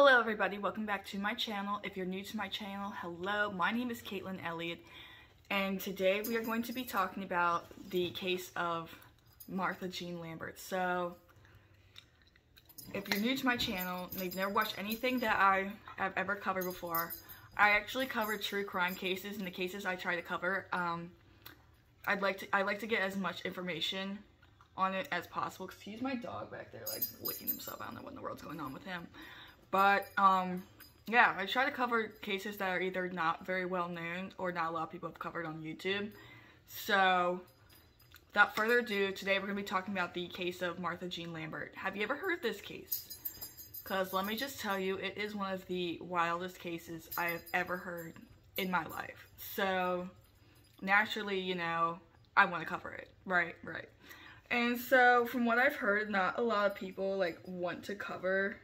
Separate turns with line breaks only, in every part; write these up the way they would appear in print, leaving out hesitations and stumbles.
Hello everybody, welcome back to my channel. If you're new to my channel, hello, my name is Caitlin Elliott, and today we are going to be talking about the case of Martha Jean Lambert. So, if you're new to my channel and you've never watched anything that I have ever covered before, I actually cover true crime cases, and the cases I try to cover, I like to get as much information on it as possible. Excuse my dog back there, like, licking himself. I don't know what in the world's going on with him. But, yeah, I try to cover cases that are either not very well known or not a lot of people have covered on YouTube. So, without further ado, today we're going to be talking about the case of Martha Jean Lambert. Have you ever heard of this case? Because let me just tell you, it is one of the wildest cases I have ever heard in my life. So, naturally, you know, I want to cover it. Right. And so, from what I've heard, not a lot of people, like, want to cover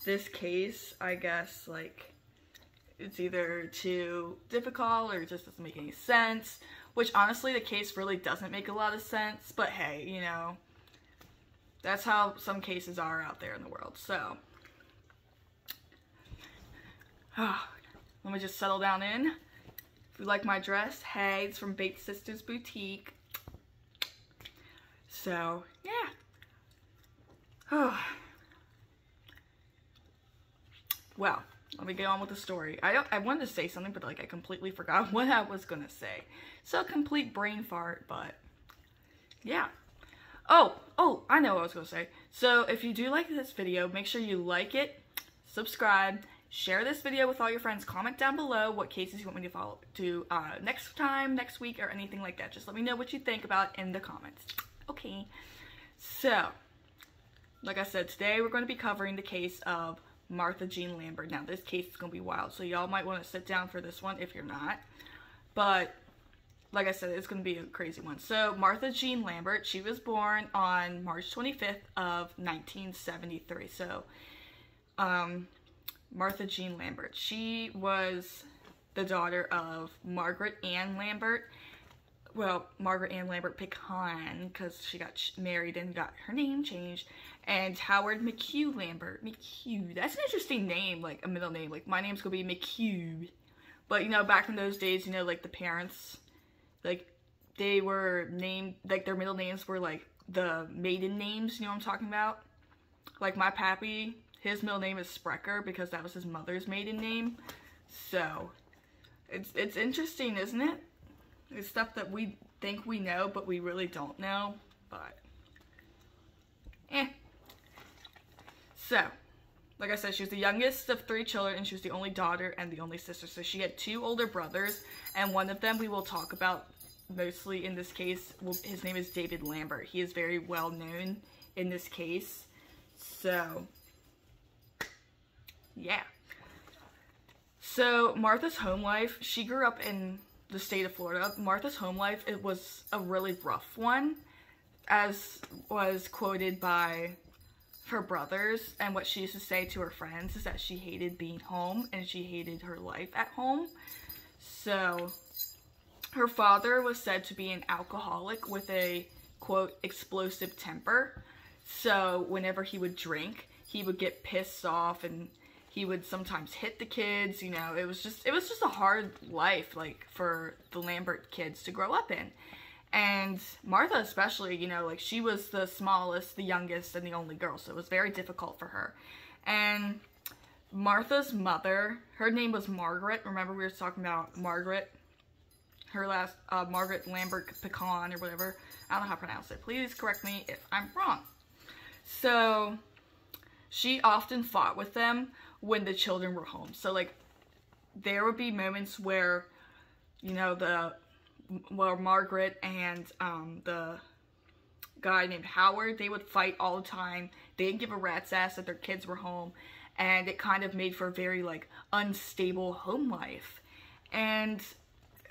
this case. I guess, like, it's either too difficult or it just doesn't make any sense, which honestly the case really doesn't make a lot of sense, but hey, you know, that's how some cases are out there in the world. So let me just settle down in. If you like my dress, hey, it's from Bates Sisters Boutique. So yeah. Well, let me get on with the story. I wanted to say something, but like I completely forgot what I was gonna say. So complete brain fart, but yeah. Oh, I know what I was gonna say. So if you do like this video, make sure you like it, subscribe, share this video with all your friends, comment down below what cases you want me to follow to next time, next week, or anything like that. Just let me know what you think about it in the comments. Okay. So, like I said, today we're going to be covering the case of Martha Jean Lambert. Now, this case is going to be wild, so y'all might want to sit down for this one if you're not. But, like I said, it's going to be a crazy one. So, Martha Jean Lambert, she was born on March 25th of 1973. So, Martha Jean Lambert, she was the daughter of Margaret Ann Lambert. Well, Margaret Ann Lambert Pecan, because she got married and got her name changed, and Howard McHugh Lambert. McHugh, that's an interesting name, like a middle name. Like, my name's gonna be McHugh. But, you know, back in those days, you know, like, the parents, like, they were named, like, their middle names were, like, the maiden names, you know what I'm talking about? Like, my pappy, his middle name is Sprecher, because that was his mother's maiden name. So, it's interesting, isn't it? It's stuff that we think we know, but we really don't know, but, So, like I said, she was the youngest of 3 children, and she was the only daughter and the only sister. So she had 2 older brothers, and one of them we will talk about mostly in this case. His name is David Lambert. He is very well known in this case. So, yeah. So, Martha's home life, she grew up in the state of Florida. Martha's home life, it was a really rough one, as was quoted by her brothers, and what she used to say to her friends is that she hated being home and she hated her life at home. So her father was said to be an alcoholic with a, quote, explosive temper. So whenever he would drink, he would get pissed off and he would sometimes hit the kids. You know, it was just a hard life, like, for the Lambert kids to grow up in. And Martha especially, you know, like, she was the smallest, the youngest, and the only girl, so it was very difficult for her. And Martha's mother, her name was Margaret. Remember, we were talking about Margaret, her last, Margaret Lambert Pecan, or whatever. I don't know how to pronounce it. Please correct me if I'm wrong. So, she often fought with them when the children were home. So, like, there would be moments where, you know, Margaret and the guy named Howard, they would fight all the time. They didn't give a rat's ass that their kids were home, and it kind of made for a very, like, unstable home life. And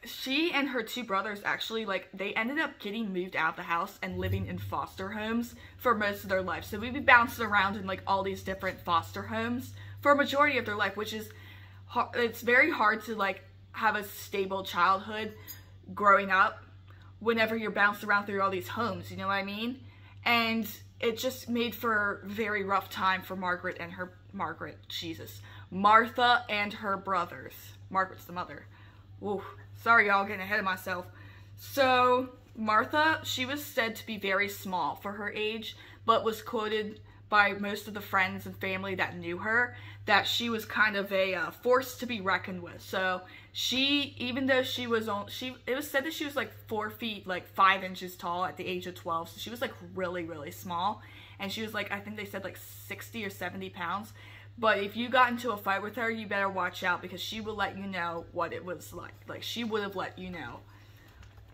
she and her 2 brothers actually, like, they ended up getting moved out of the house and living in foster homes for most of their life. So we'd be bouncing around in, like, all these different foster homes for a majority of their life, which is, it's very hard to, like, have a stable childhood growing up whenever you're bounced around through all these homes, you know what I mean? And it just made for a very rough time for Margaret and Martha and her brothers. Margaret's the mother. Ooh, sorry y'all, getting ahead of myself. So, Martha, she was said to be very small for her age, but was quoted by most of the friends and family that knew her that she was kind of a force to be reckoned with. So she, even though she was it was said that she was like 4 feet, like 5 inches tall at the age of 12. So she was like really, really small. And she was like, I think they said like 60 or 70 pounds. But if you got into a fight with her, you better watch out, because she would let you know what it was like. Like, she would have let you know,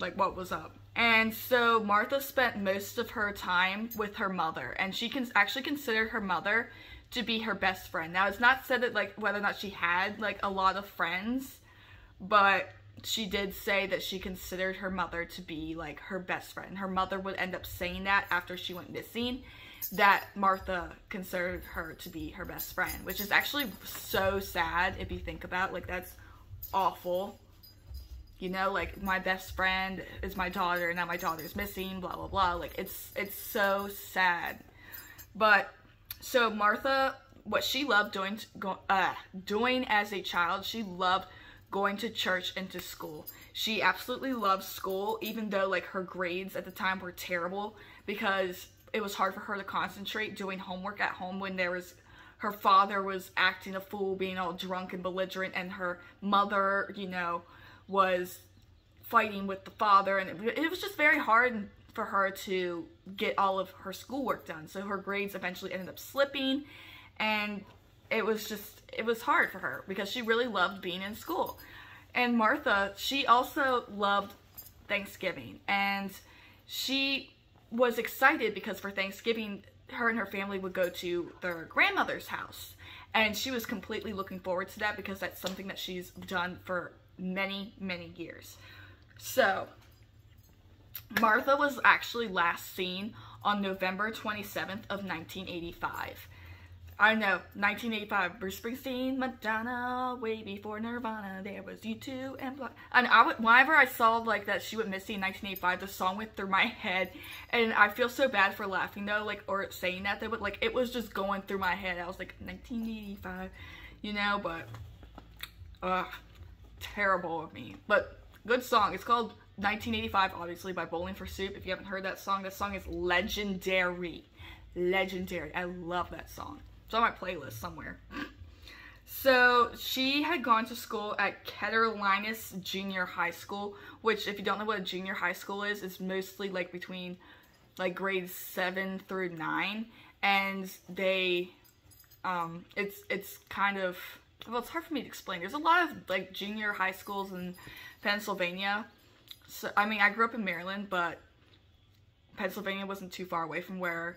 like, what was up. And so Martha spent most of her time with her mother, and she actually considered her mother to be her best friend. Now, it's not said that, like, whether or not she had, like, a lot of friends, but she did say that she considered her mother to be, like, her best friend. Her mother would end up saying that after she went missing, that Martha considered her to be her best friend, which is actually so sad if you think about it. Like, that's awful. You know, like, my best friend is my daughter, and now my daughter's missing, blah, blah, blah. Like, it's so sad. But, so Martha, what she loved doing as a child, she loved going to church and to school. She absolutely loved school, even though, like, her grades at the time were terrible, because it was hard for her to concentrate doing homework at home when her father was acting a fool, being all drunk and belligerent, and her mother, you know, was fighting with the father, and it was just very hard for her to get all of her schoolwork done. So her grades eventually ended up slipping, and it was hard for her because she really loved being in school. And Martha, she also loved Thanksgiving, and she was excited because for Thanksgiving, her and her family would go to their grandmother's house, and she was completely looking forward to that because that's something that she's done for many, many years. So, Martha was actually last seen on November 27th of 1985. I know, 1985, Bruce Springsteen, Madonna, way before Nirvana, there was U2 and blah. And whenever I saw, like, that she went missing in 1985, the song went through my head, and I feel so bad for laughing, though, like, or saying that, though, but, like, it was just going through my head. I was like, 1985, you know, but, terrible of me. But, good song. It's called 1985, obviously, by Bowling for Soup. If you haven't heard that song is legendary. Legendary. I love that song. It's on my playlist somewhere. So, she had gone to school at Ketterlinus Junior High School, which, if you don't know what a junior high school is, it's mostly, like, between, like, grades 7 through 9, and they, it's kind of, well, it's hard for me to explain. There's a lot of, like, junior high schools in Pennsylvania. So, I mean, I grew up in Maryland, but Pennsylvania wasn't too far away from where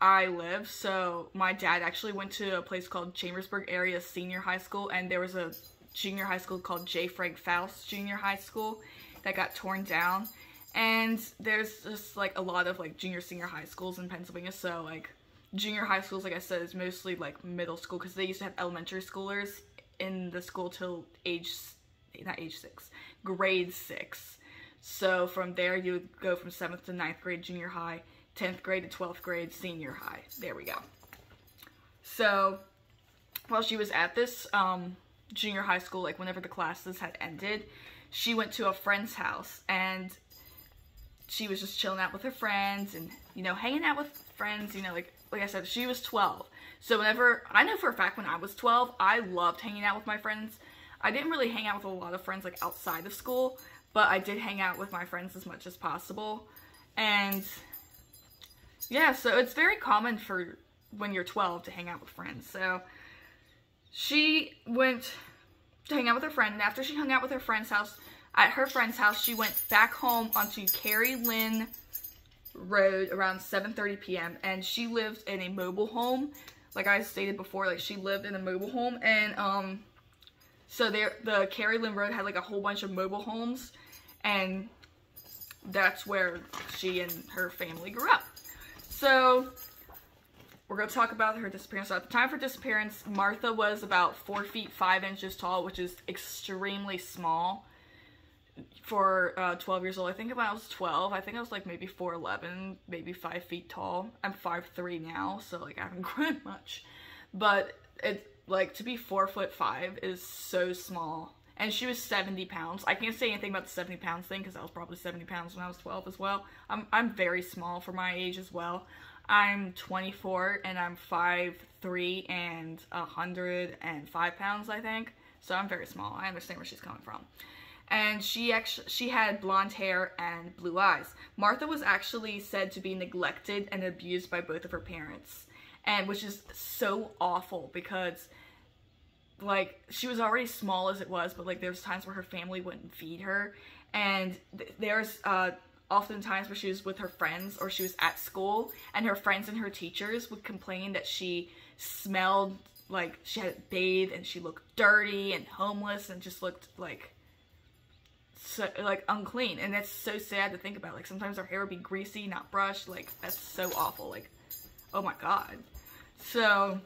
I live, so my dad actually went to a place called Chambersburg Area Senior High School, and there was a junior high school called J. Frank Faust Junior High School that got torn down, and there's just, like, a lot of, like, junior, senior high schools in Pennsylvania. So, like, junior high schools, like I said, is mostly, like, middle school, because they used to have elementary schoolers in the school till grade 6. So from there, you would go from 7th to 9th grade junior high, 10th grade to 12th grade senior high. There we go. So while she was at this junior high school, like, whenever the classes had ended, she went to a friend's house, and she was just chilling out with her friends and, you know, hanging out with friends, you know, like I said, she was 12. So whenever, I know for a fact when I was 12, I loved hanging out with my friends. I didn't really hang out with a lot of friends, like, outside of school, but I did hang out with my friends as much as possible. And yeah, so it's very common for when you're 12 to hang out with friends. So she went to hang out with her friend, and after she hung out with her friend's house, at her friend's house, she went back home onto Carrie Lynn Road around 7:30 p.m. and she lived in a mobile home. Like I stated before, like, she lived in a mobile home, and so the Carrie Lynn Road had, like, a whole bunch of mobile homes, and that's where she and her family grew up. So we're going to talk about her disappearance. So at the time of her disappearance, Martha was about 4 feet 5 inches tall, which is extremely small for 12 years old. I think when I was 12, I think I was, like, maybe 4'11", maybe 5 feet tall. I'm 5'3" now, so, like, I haven't grown much. But like, to be 4'5" is so small. And she was 70 pounds. I can't say anything about the 70 pounds thing because I was probably 70 pounds when I was 12 as well. I'm very small for my age as well. I'm 24 and I'm 5'3" and 105 pounds, I think. So I'm very small. I understand where she's coming from. And she had blonde hair and blue eyes. Martha was actually said to be neglected and abused by both of her parents. And which is so awful because, like, she was already small as it was, but, like, there's times where her family wouldn't feed her. And there's often times where she was with her friends or she was at school, and her friends and her teachers would complain that she smelled like she hadn't bathed and she looked dirty and homeless and just looked like so, like, unclean. And that's so sad to think about. Like, sometimes her hair would be greasy, not brushed. Like, that's so awful. Like, oh my god. So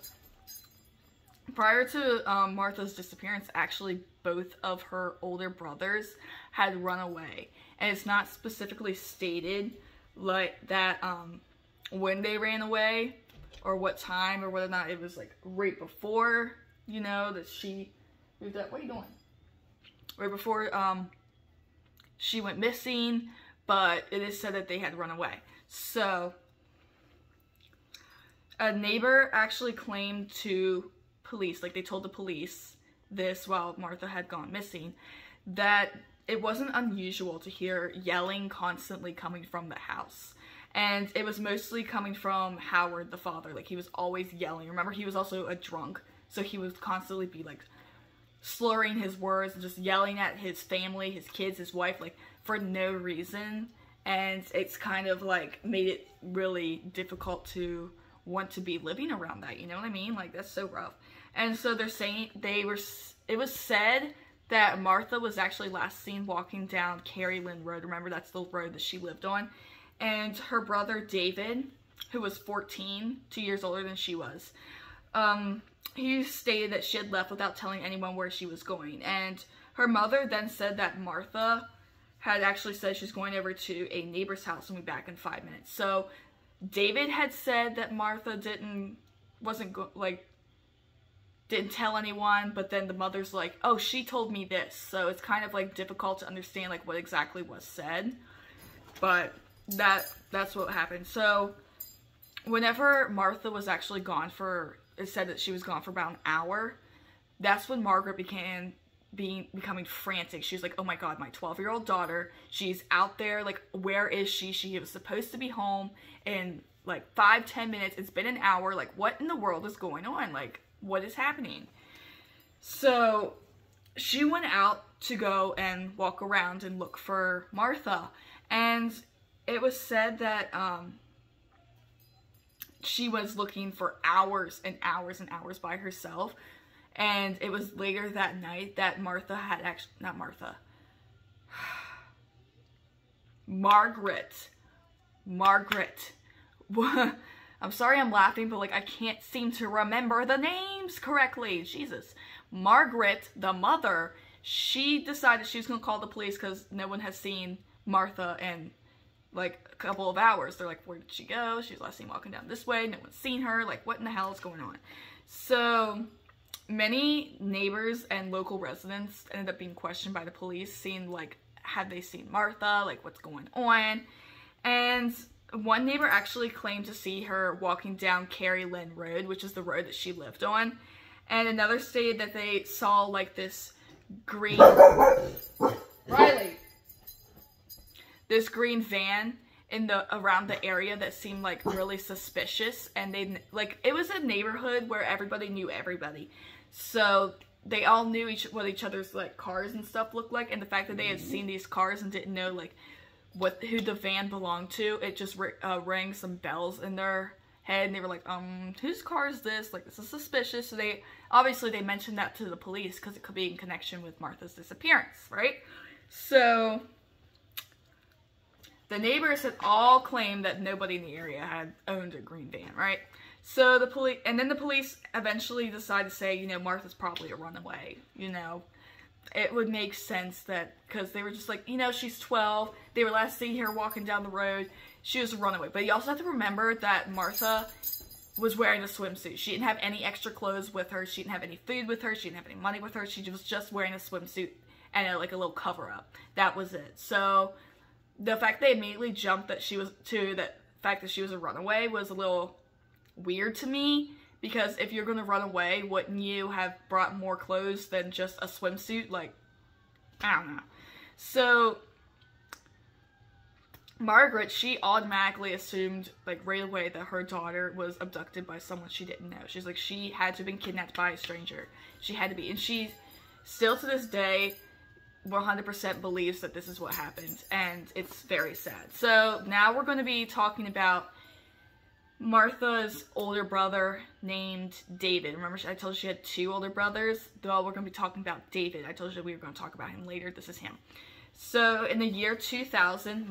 prior to Martha's disappearance, actually both of her older brothers had run away. And it's not specifically stated like that when they ran away or what time, or whether or not it was like right before, you know, that she moved up. What are you doing? Right before she went missing, but it is said that they had run away. So a neighbor actually claimed to police, like they told the police this while Martha had gone missing, that it wasn't unusual to hear yelling constantly coming from the house. And it was mostly coming from Howard, the father. Like, he was always yelling. Remember, he was also a drunk, so he would constantly be, like, slurring his words and just yelling at his family, his kids, his wife, like, for no reason. And it's kind of, like, made it really difficult to want to be living around that, you know what I mean? Like, that's so rough. And so they're saying it was said that Martha was actually last seen walking down Carrie Lynn Road. Remember, that's the road that she lived on. And her brother David, who was 14, 2 years older than she was, he stated that she had left without telling anyone where she was going. And her mother then said that Martha had actually said she's going over to a neighbor's house and be back in 5 minutes. So David had said that Martha didn't tell anyone, but then the mother's like, oh, she told me this. So it's kind of like difficult to understand like what exactly was said, but that's what happened. So whenever Martha was actually gone for, it said that she was gone for about an hour, that's when Margaret began becoming frantic. She was like, oh my god, my 12-year-old daughter, she's out there, like, where is she? She was supposed to be home in like 5-10 minutes. It's been an hour. Like, what in the world is going on? Like, what is happening? So she went out to go and walk around and look for Martha, and it was said that she was looking for hours and hours and hours by herself. And it was later that night that Martha had actually, not Martha, Margaret. I'm sorry I'm laughing, but like I can't seem to remember the names correctly. Jesus. Margaret, the mother, she decided she was going to call the police because no one has seen Martha in like a couple of hours. They're like, where did she go? She was last seen walking down this way. No one's seen her. Like, what in the hell is going on? So many neighbors and local residents ended up being questioned by the police, seeing like, had they seen Martha? Like, what's going on? And one neighbor actually claimed to see her walking down Carrie Lynn Road, which is the road that she lived on. And another stated that they saw like this green Riley, this green van in around the area that seemed like really suspicious. And they like, it was a neighborhood where everybody knew everybody, so they all knew what each other's like cars and stuff looked like. And the fact that they had seen these cars and didn't know like who the van belonged to, it just rang some bells in their head, and they were like, whose car is this? Like, this is suspicious. So they mentioned that to the police because it could be in connection with Martha's disappearance, right? So the neighbors had all claimed that nobody in the area had owned a green van, right? So the police eventually decided to say, you know, Martha's probably a runaway, you know. It would make sense that, because they were just like, you know, she's 12. They were last seen her walking down the road. She was a runaway. But you also have to remember that Martha was wearing a swimsuit. She didn't have any extra clothes with her. She didn't have any food with her. She didn't have any money with her. She was just wearing a swimsuit and like a little cover up. That was it. So the fact they immediately jumped that she was to that fact that she was a runaway was a little weird to me, because if you're going to run away, wouldn't you have brought more clothes than just a swimsuit? Like, I don't know. So Margaret, she automatically assumed, like, right away that her daughter was abducted by someone she didn't know. She's like, she had to have been kidnapped by a stranger. She had to be. And she still to this day 100% believes that this is what happened. And it's very sad. So now we're going to be talking about Martha's older brother named David. Remember, I told you she had 2 older brothers? Well, we're going to be talking about David. I told you we were going to talk about him later. This is him. So, in the year 2000,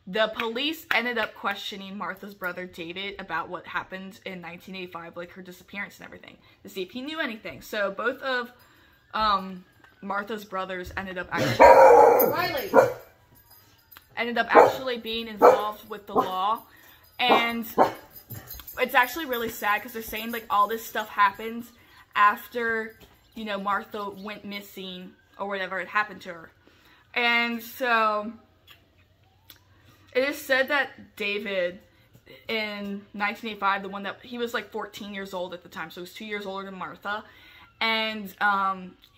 the police ended up questioning Martha's brother David about what happened in 1985, like her disappearance and everything, to see if he knew anything. So, both of Martha's brothers ended up actually being involved with the law, and it's actually really sad because they're saying, like, all this stuff happened after, you know, Martha went missing or whatever had happened to her. And so it is said that David in 1985, the one that he was like 14 years old at the time, so he was 2 years older than Martha, and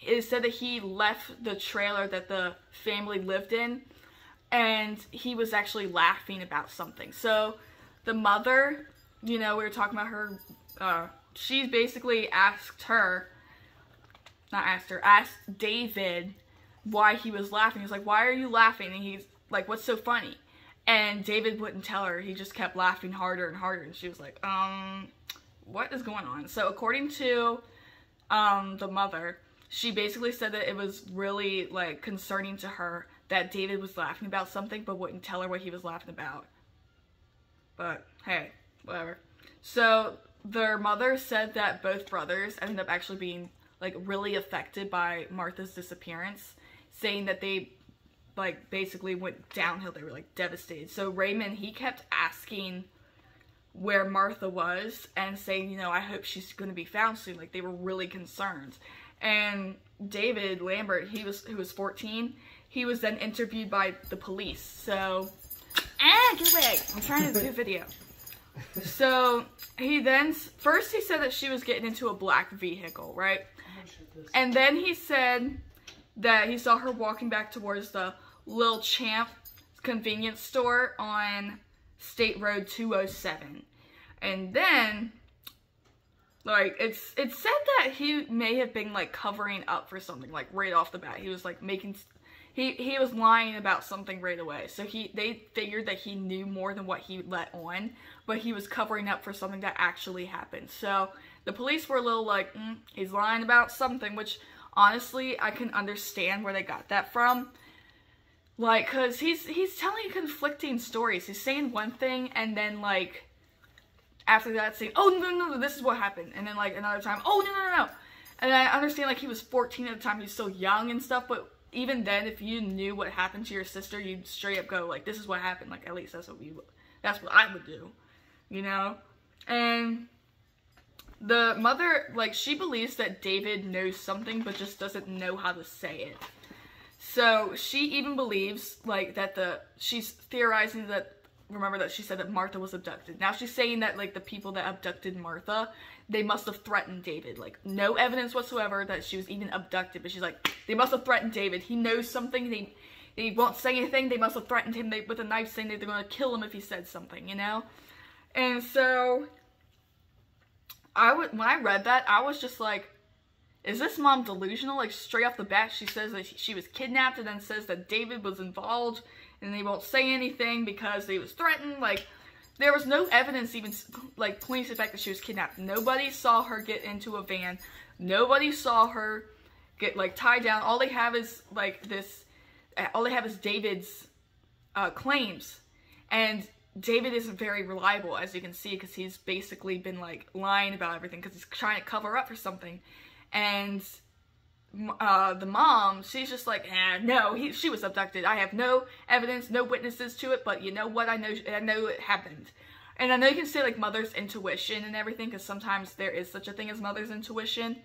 it is said that he left the trailer that the family lived in, and he was actually laughing about something. So the mother, you know, we were talking about her, she basically asked David why he was laughing. He's like, why are you laughing? And he's like, what's so funny? And David wouldn't tell her. He just kept laughing harder and harder. And she was like, what is going on? So according to the mother, she basically said that it was really, like, concerning to her that David was laughing about something but wouldn't tell her what he was laughing about. But hey, whatever. So their mother said that both brothers ended up actually being, like, really affected by Martha's disappearance, saying that they, like, basically went downhill. They were, like, devastated. So Raymond, he kept asking where Martha was and saying, you know, I hope she's going to be found soon. Like, they were really concerned. And David Lambert, who was 14, he was then interviewed by the police. So, get away! I'm trying to do a video. So he then, first he said that she was getting into a black vehicle, right? And then he said that he saw her walking back towards the Lil Champ convenience store on State Road 207. And then, like, it's said that he may have been, like, covering up for something, like, right off the bat. He was, like, he was lying about something right away. So they figured that he knew more than what he let on, but he was covering up for something that actually happened. So the police were a little like, he's lying about something, which honestly, I can understand where they got that from. Like, cause he's telling conflicting stories. He's saying one thing and then, like, after that saying, oh, no, this is what happened. And then, like, another time, oh, no. And I understand, like, he was 14 at the time, he's still young and stuff, but even then, if you knew what happened to your sister, you'd straight up go, like, this is what happened. Like, at least that's what I would do, you know? And the mother, like, she believes that David knows something, but just doesn't know how to say it. So she even believes, like, that she's theorizing that, remember that she said that Martha was abducted. Now she's saying that, like, the people that abducted Martha, they must have threatened David. Like, no evidence whatsoever that she was even abducted, but she's like, they must have threatened David. He knows something. They won't say anything. They must have threatened him with a knife, saying that they're going to kill him if he said something, you know? And so, when I read that, I was just like, is this mom delusional? Like, straight off the bat, she says that she was kidnapped and then says that David was involved and they won't say anything because he was threatened. Like, there was no evidence even, like, pointing to the fact that she was kidnapped. Nobody saw her get into a van. Nobody saw her get, like, tied down. All they have is, like, all they have is David's claims. And David isn't very reliable, as you can see, because he's basically been, like, lying about everything because he's trying to cover up for something. And the mom, she's just like, no, she was abducted. I have no evidence, no witnesses to it, but you know what? I know it happened. And I know you can say, like, mother's intuition and everything, because sometimes there is such a thing as mother's intuition.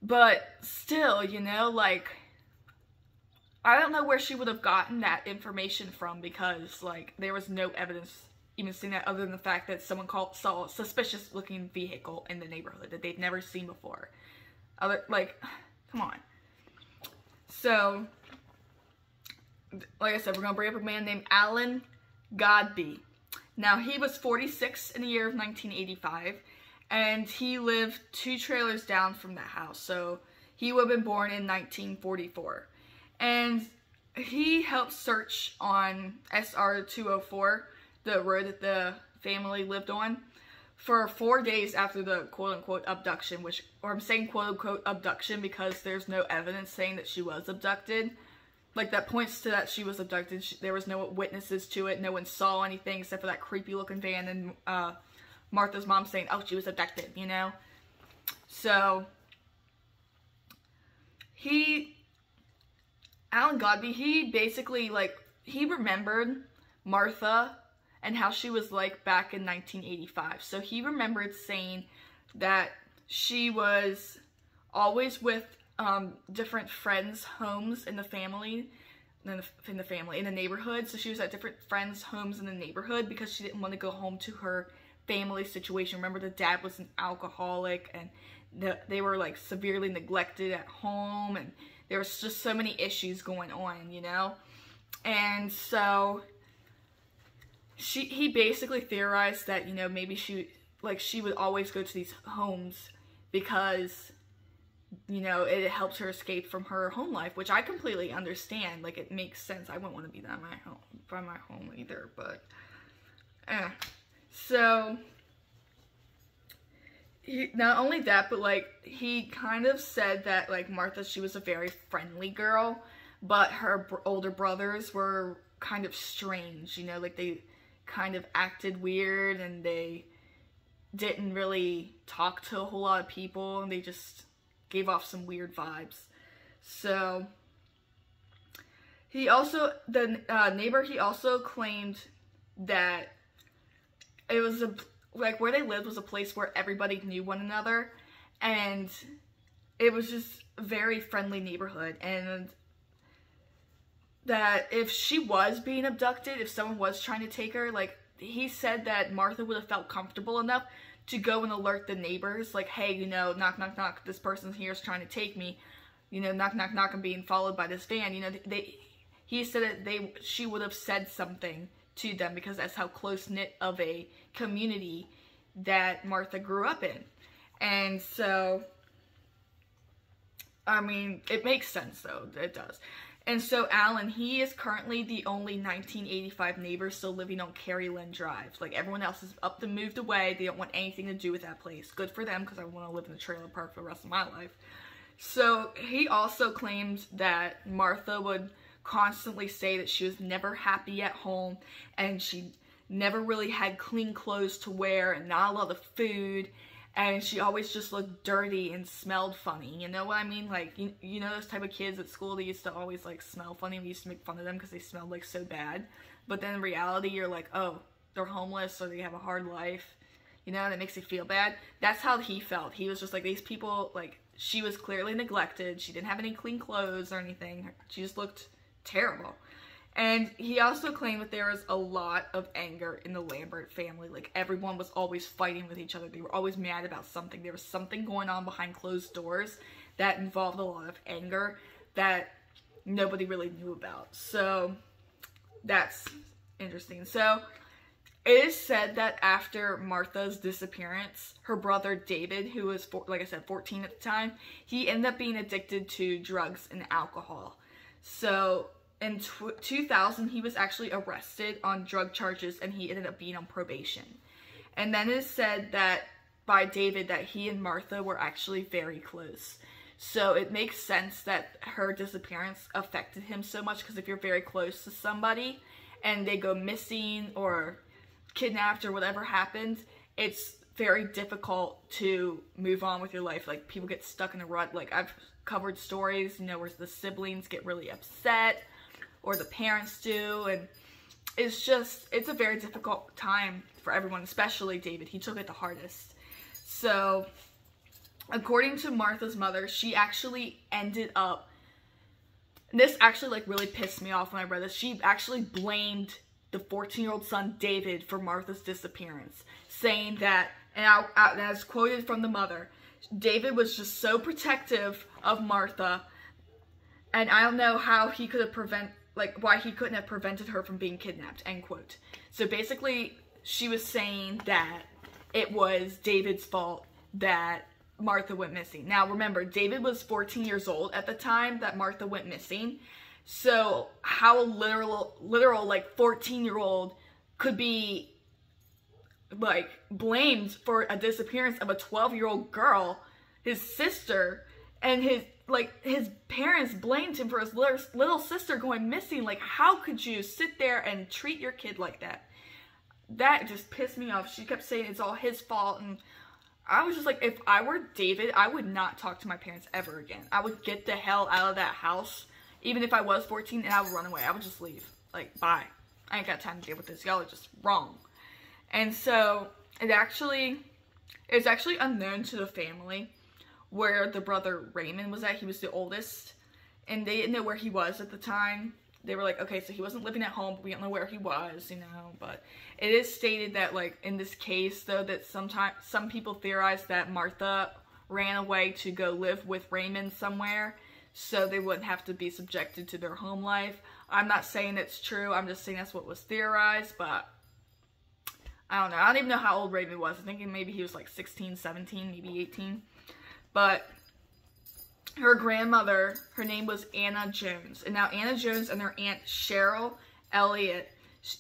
But still, you know, like, I don't know where she would have gotten that information from, because, like, there was no evidence even seeing that other than the fact that someone saw a suspicious looking vehicle in the neighborhood that they'd never seen before. Like, come on. So, like I said, we're going to bring up a man named Alan Godby. Now, he was 46 in the year of 1985, and he lived 2 trailers down from that house. So, he would have been born in 1944. And he helped search on SR 204, the road that the family lived on, for 4 days after the quote-unquote abduction, or I'm saying quote-unquote abduction because there's no evidence saying that she was abducted. Like, that points to that she was abducted. There was no witnesses to it. No one saw anything except for that creepy-looking van and Martha's mom saying, oh, she was abducted, you know? So, Alan Godby, he basically, like, he remembered Martha and how she was like back in 1985. So he remembered saying that she was always with different friends' homes in the family, in the neighborhood. So she was at different friends' homes in the neighborhood because she didn't want to go home to her family situation. Remember, the dad was an alcoholic, and they were, like, severely neglected at home, and there was just so many issues going on, you know? And so he basically theorized that, you know, maybe she would always go to these homes because, you know, it helps her escape from her home life, which I completely understand. Like, it makes sense. I wouldn't want to be by my home either, but, So, not only that, but, like, he kind of said that, like, Martha, she was a very friendly girl, but her older brothers were kind of strange, you know, like, they kind of acted weird, and they didn't really talk to a whole lot of people, and they just gave off some weird vibes. So, the neighbor, he also claimed that it was like, where they lived was a place where everybody knew one another, and it was just a very friendly neighborhood, and that if she was being abducted, if someone was trying to take her, like, he said that Martha would have felt comfortable enough to go and alert the neighbors, like, hey, you know, knock, knock, knock, this person here is trying to take me, you know, knock, knock, knock, I'm being followed by this van, you know, he said that she would have said something to them because that's how close-knit of a community that Martha grew up in. And so, I mean, it makes sense, though, it does. And so Alan, he is currently the only 1985 neighbor still living on Carrie Lynn Drive. Like, everyone else is up and moved away. They don't want anything to do with that place. Good for them, because I want to live in a trailer park for the rest of my life. So he also claimed that Martha would constantly say that she was never happy at home, and she never really had clean clothes to wear, and not a lot of food, and she always just looked dirty and smelled funny, you know what I mean? Like, you know those type of kids at school that used to always, like, smell funny? We used to make fun of them because they smelled, like, so bad. But then in reality, you're like, oh, they're homeless or they have a hard life, you know, and it makes you feel bad. That's how he felt. He was just like, these people, like, she was clearly neglected. She didn't have any clean clothes or anything. She just looked terrible. And he also claimed that there was a lot of anger in the Lambert family. Like, everyone was always fighting with each other. They were always mad about something. There was something going on behind closed doors that involved a lot of anger that nobody really knew about. So, that's interesting. So, it is said that after Martha's disappearance, her brother David, who was, like I said, 14 at the time, he ended up being addicted to drugs and alcohol. So, in 2000, he was actually arrested on drug charges, and he ended up being on probation. And then it is said that by David that he and Martha were actually very close. So it makes sense that her disappearance affected him so much, because if you're very close to somebody and they go missing or kidnapped or whatever happens, it's very difficult to move on with your life. Like, people get stuck in a rut. Like, I've covered stories, you know, where the siblings get really upset, or the parents do, and it's a very difficult time for everyone, especially David. He took it the hardest. So, according to Martha's mother, she actually ended up, this actually like really pissed me off when I read this, she actually blamed the 14-year-old son David for Martha's disappearance, saying that, and as quoted from the mother, David was just so protective of Martha, and I don't know how he could have why he couldn't have prevented her from being kidnapped, end quote. So basically, she was saying that it was David's fault that Martha went missing. Now remember, David was 14 years old at the time that Martha went missing. So how a literal like 14-year-old could be like blamed for a disappearance of a 12-year-old girl, his sister, and his parents blamed him for his little sister going missing. Like, how could you sit there and treat your kid like that? That just pissed me off. She kept saying it's all his fault, and I was just like, if I were David, I would not talk to my parents ever again. I would get the hell out of that house, even if I was 14, and I would run away. I would just leave. Like, bye. I ain't got time to deal with this. Y'all are just wrong. And so, it's actually unknown to the family where the brother Raymond was at. He was the oldest, and they didn't know where he was at the time. They were like, okay, so he wasn't living at home, but we don't know where he was, you know. But it is stated that, like, in this case, though, that some people theorize that Martha ran away to go live with Raymond somewhere, so they wouldn't have to be subjected to their home life. I'm not saying it's true. I'm just saying that's what was theorized, but I don't know. I don't even know how old Raymond was. I'm thinking maybe he was like 16, 17, maybe 18. But her grandmother, her name was Anna Jones. And now Anna Jones and her aunt Cheryl Elliott,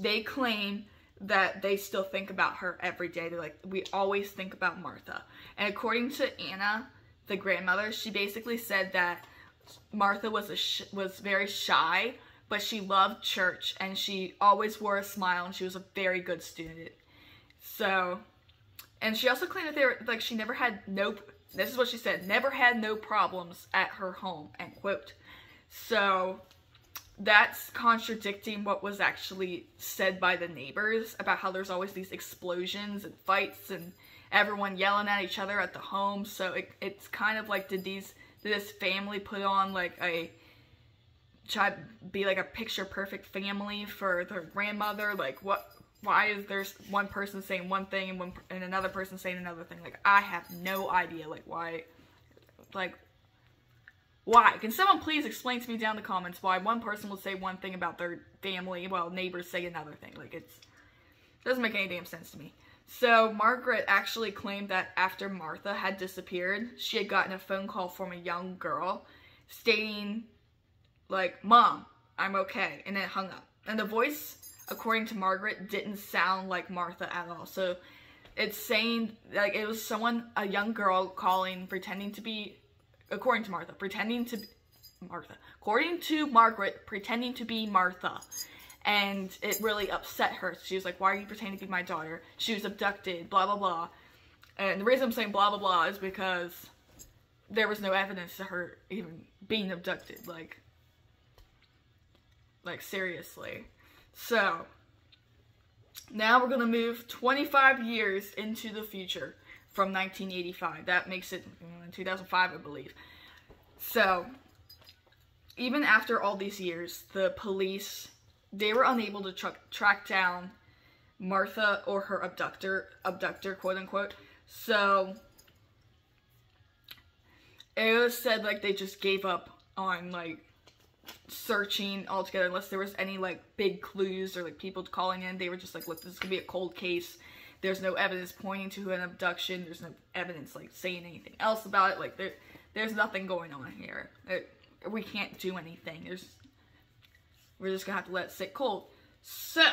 they claim that they still think about her every day. They're like, we always think about Martha. And according to Anna, the grandmother, she basically said that Martha was very shy, but she loved church, and she always wore a smile, and she was a very good student. So, and she also claimed that they were, like, she never had this is what she said, never had no problems at her home, end quote. So, that's contradicting what was actually said by the neighbors about how there's always these explosions and fights and everyone yelling at each other at the home. So, it's kind of like, did this family put on, like, try to be like a picture perfect family for their grandmother? Like, why is there one person saying one thing and another person saying another thing? Like, I have no idea, like, why? Can someone please explain to me down in the comments why one person will say one thing about their family while neighbors say another thing? Like, it doesn't make any damn sense to me. So, Margaret actually claimed that after Martha had disappeared, she had gotten a phone call from a young girl stating, like, Mom, I'm okay, and then hung up. And the voice, according to Margaret, didn't sound like Martha at all. So, it's saying, like, it was a young girl calling, pretending to be, according to Margaret, pretending to be Martha. And it really upset her. She was like, why are you pretending to be my daughter? She was abducted, blah, blah, blah. And the reason I'm saying blah, blah, blah is because there was no evidence to her even being abducted. Like seriously. So, now we're going to move 25 years into the future from 1985. That makes it 2005, I believe. So, even after all these years, the police, they were unable to track down Martha or her abductor, quote unquote. So, it was said, like, they just gave up on, like, searching altogether unless there was any, like, big clues or, like, people calling in. They were just like, look, this is gonna be a cold case. There's no evidence pointing to an abduction. There's no evidence, like, saying anything else about it. Like, there's nothing going on here. We can't do anything. We're just gonna have to let it sit cold. So,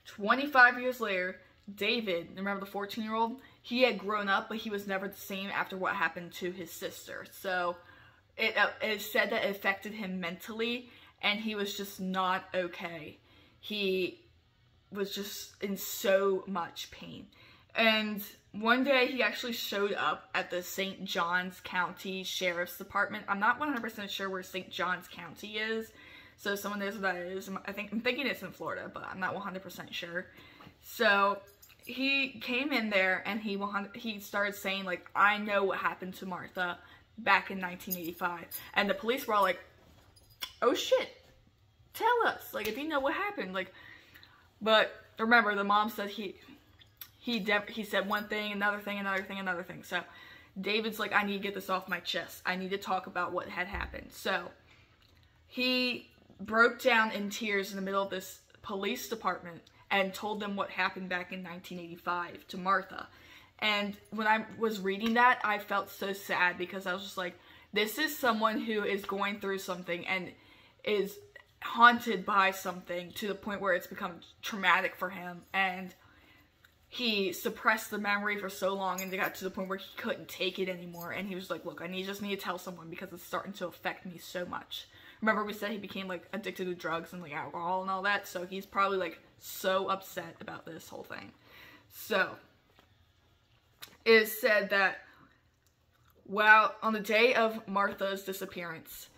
25 years later, David, remember the 14-year-old? He had grown up, but he was never the same after what happened to his sister. So, it said that it affected him mentally, and he was just not okay. He was just in so much pain. And one day, he actually showed up at the St. Johns County Sheriff's Department. I'm not 100% sure where St. Johns County is, So if someone knows what that is, I'm thinking it's in Florida, but I'm not 100% sure. So he came in there and he started saying, like, I know what happened to Martha back in 1985. And the police were all like, oh shit, tell us, like, if you know what happened, like. But remember, the mom said he said one thing, another thing, another thing, another thing. So David's like, I need to get this off my chest. I need to talk about what had happened. So he broke down in tears in the middle of this police department and told them what happened back in 1985 to Martha. And when I was reading that, I felt so sad, because I was just like, this is someone who is going through something and is haunted by something to the point where it's become traumatic for him, and he suppressed the memory for so long, and it got to the point where he couldn't take it anymore, and he was like, look, just need to tell someone, because it's starting to affect me so much. Remember, we said he became, like, addicted to drugs and, like, alcohol and all that, so he's probably, like, so upset about this whole thing. So it is said that, well, on the day of Martha's disappearance,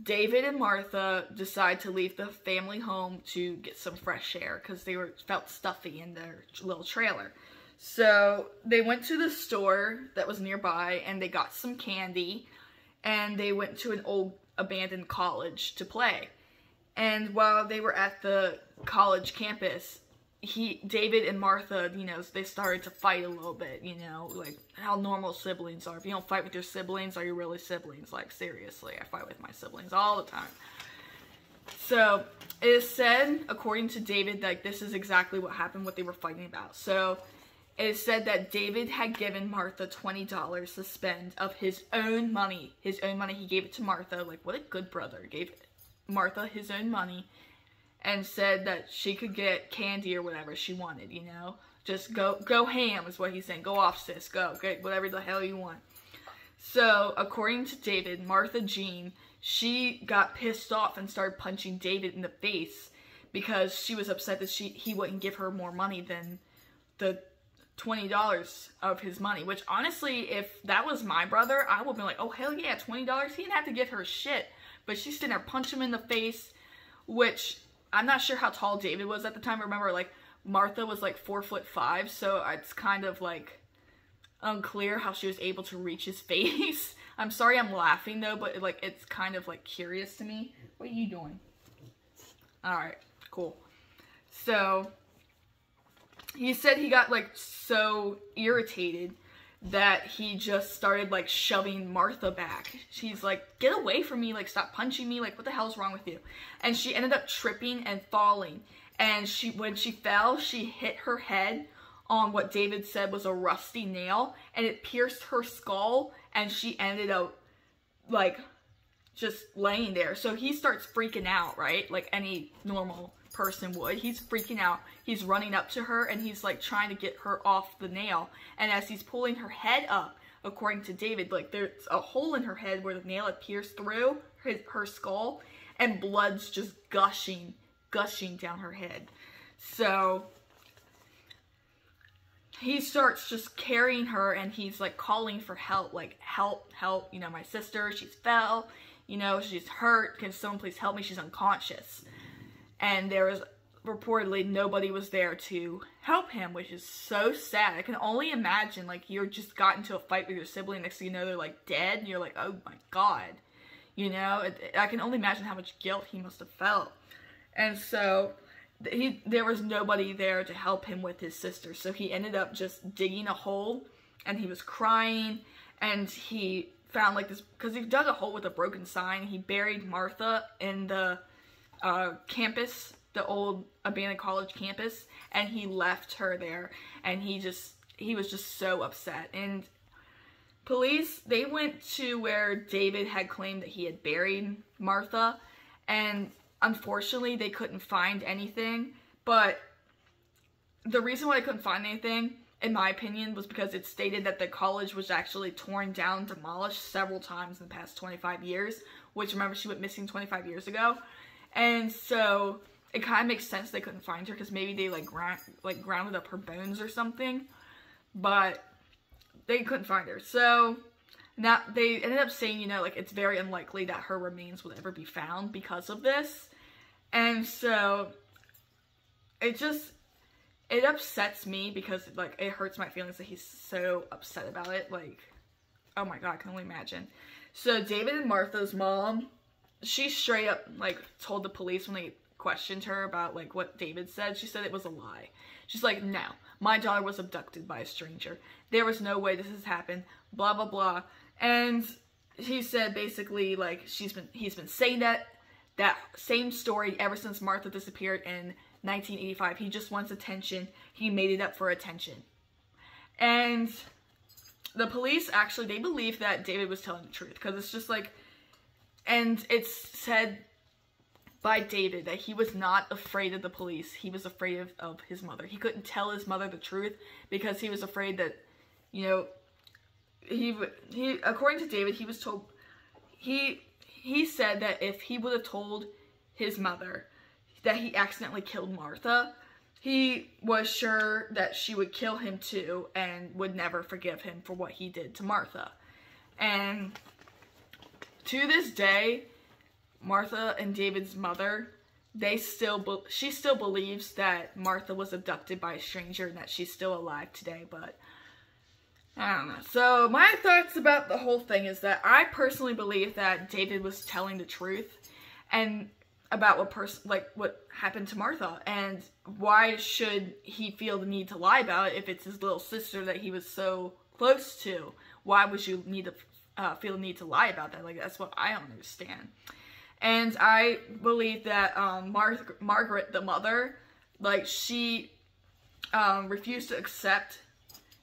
David and Martha decide to leave the family home to get some fresh air, because they felt stuffy in their little trailer. So they went to the store that was nearby, and they got some candy, and they went to an old abandoned college to play. And while they were at the college campus, David and Martha, you know, they started to fight a little bit, you know, like how normal siblings are. If you don't fight with your siblings, are you really siblings? Like, seriously, I fight with my siblings all the time. So it is said, according to David, like, this is exactly what happened, what they were fighting about. So it is said that David had given Martha $20 to spend of his own money. His own money. He gave it to Martha. Like, what a good brother. Gave Martha his own money and said that she could get candy or whatever she wanted, you know? Just go ham is what he's saying. Go off, sis. Go. Get whatever the hell you want. So, according to David, Martha Jean, she got pissed off and started punching David in the face because she was upset that he wouldn't give her more money than the $20 of his money, which honestly, if that was my brother, I would have been like, oh hell yeah, $20. He didn't have to give her shit, but she's sitting there punching him in the face, which I'm not sure how tall David was at the time. Remember, like, Martha was like 4'5", so it's kind of like unclear how she was able to reach his face. I'm sorry I'm laughing though, but it's kind of like curious to me. What are you doing? Alright, cool. So he said he got, like, so irritated that he just started, like, shoving Martha back. She's like, get away from me, like, stop punching me, like, what the hell's wrong with you? And she ended up tripping and falling. And when she fell, she hit her head on what David said was a rusty nail, and it pierced her skull, and she ended up, like, just laying there. So he starts freaking out, right? Like any normal person would. He's freaking out. He's running up to her, and he's, like, trying to get her off the nail. And as he's pulling her head up, according to David, like, there's a hole in her head where the nail had pierced through her skull, and blood's just gushing down her head. So he starts just carrying her, and he's, like, calling for help, like, help, you know, my sister, she's fell, you know, she's hurt, can someone please help me, she's unconscious. And there was reportedly nobody was there to help him, which is so sad. I can only imagine, like, you're just got into a fight with your sibling, next thing you know, they're, like, dead, and you're like, oh my god, you know, I can only imagine how much guilt he must have felt. And so there was nobody there to help him with his sister, so he ended up just digging a hole, and he was crying, and he found, like, this, because he dug a hole with a broken sign. He buried Martha in the campus, the old abandoned college campus, and he left her there, and he was just so upset. And police, they went to where David had claimed that he had buried Martha, and unfortunately, they couldn't find anything. But the reason why they couldn't find anything, in my opinion, was because it stated that the college was actually torn down, demolished several times in the past 25 years, which, remember, she went missing 25 years ago. And so it kind of makes sense they couldn't find her, because maybe they, like, grounded up her bones or something. But they couldn't find her. So Now, they ended up saying, you know, like, it's very unlikely that her remains would ever be found because of this. And so, it upsets me because, like, it hurts my feelings that he's so upset about it. Like, oh my god, I can only imagine. So, David and Martha's mom, she straight up, like, told the police when they questioned her about, like, what David said. She said it was a lie. She's like, no, my daughter was abducted by a stranger. There was no way this has happened, blah, blah, blah. And he said basically, like, he's been saying that same story ever since Martha disappeared in 1985. He just wants attention. He made it up for attention. And the police actually, they believe that David was telling the truth, because it's just like, and it's said by David that he was not afraid of the police. He was afraid of his mother. He couldn't tell his mother the truth because he was afraid that, you know, he according to David, he was told, he said that if he would have told his mother that he accidentally killed Martha, he was sure that she would kill him too and would never forgive him for what he did to Martha. And to this day, Martha and David's mother, she still believes that Martha was abducted by a stranger and that she's still alive today, but I don't know. So my thoughts about the whole thing is that I personally believe that David was telling the truth and about what happened to Martha, and why should he feel the need to lie about it if it's his little sister that he was so close to? Why would you need to feel the need to lie about that? Like, that's what I don't understand. And I believe that Margaret, the mother, like, she refused to accept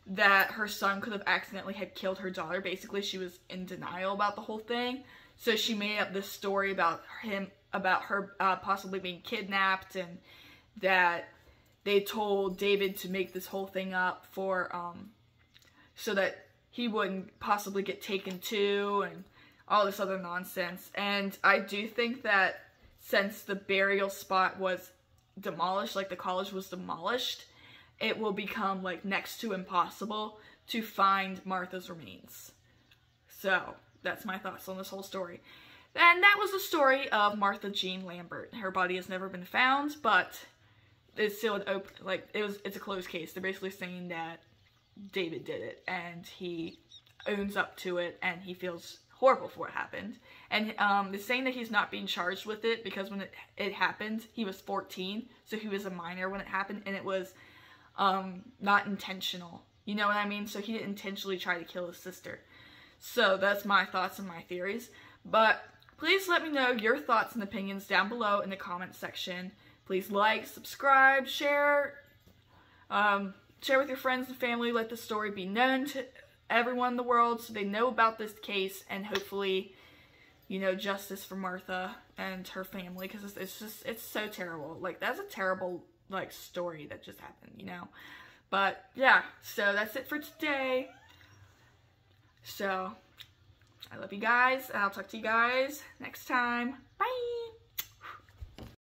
that her son could have accidentally had killed her daughter. Basically, she was in denial about the whole thing. So she made up this story about her possibly being kidnapped, and that they told David to make this whole thing up for, so that he wouldn't possibly get taken too, and all this other nonsense. And I do think that since the burial spot was demolished, like the college was demolished, it will become like next to impossible to find Martha's remains. So that's my thoughts on this whole story. And that was the story of Martha Jean Lambert. Her body has never been found, but it's still an open, like, it's a closed case. They're basically saying that David did it, and he owns up to it, and he feels horrible for what happened. And they're saying that he's not being charged with it because when it happened, he was 14, so he was a minor when it happened, and it was not intentional. You know what I mean? So he didn't intentionally try to kill his sister. So that's my thoughts and my theories. But please let me know your thoughts and opinions down below in the comment section. Please like, subscribe, share, share with your friends and family. Let the story be known to everyone in the world so they know about this case, and hopefully, you know, justice for Martha and her family, because it's so terrible. Like, that's a terrible, like, story that just happened, you know. But yeah, so that's it for today. So I love you guys, and I'll talk to you guys next time. Bye!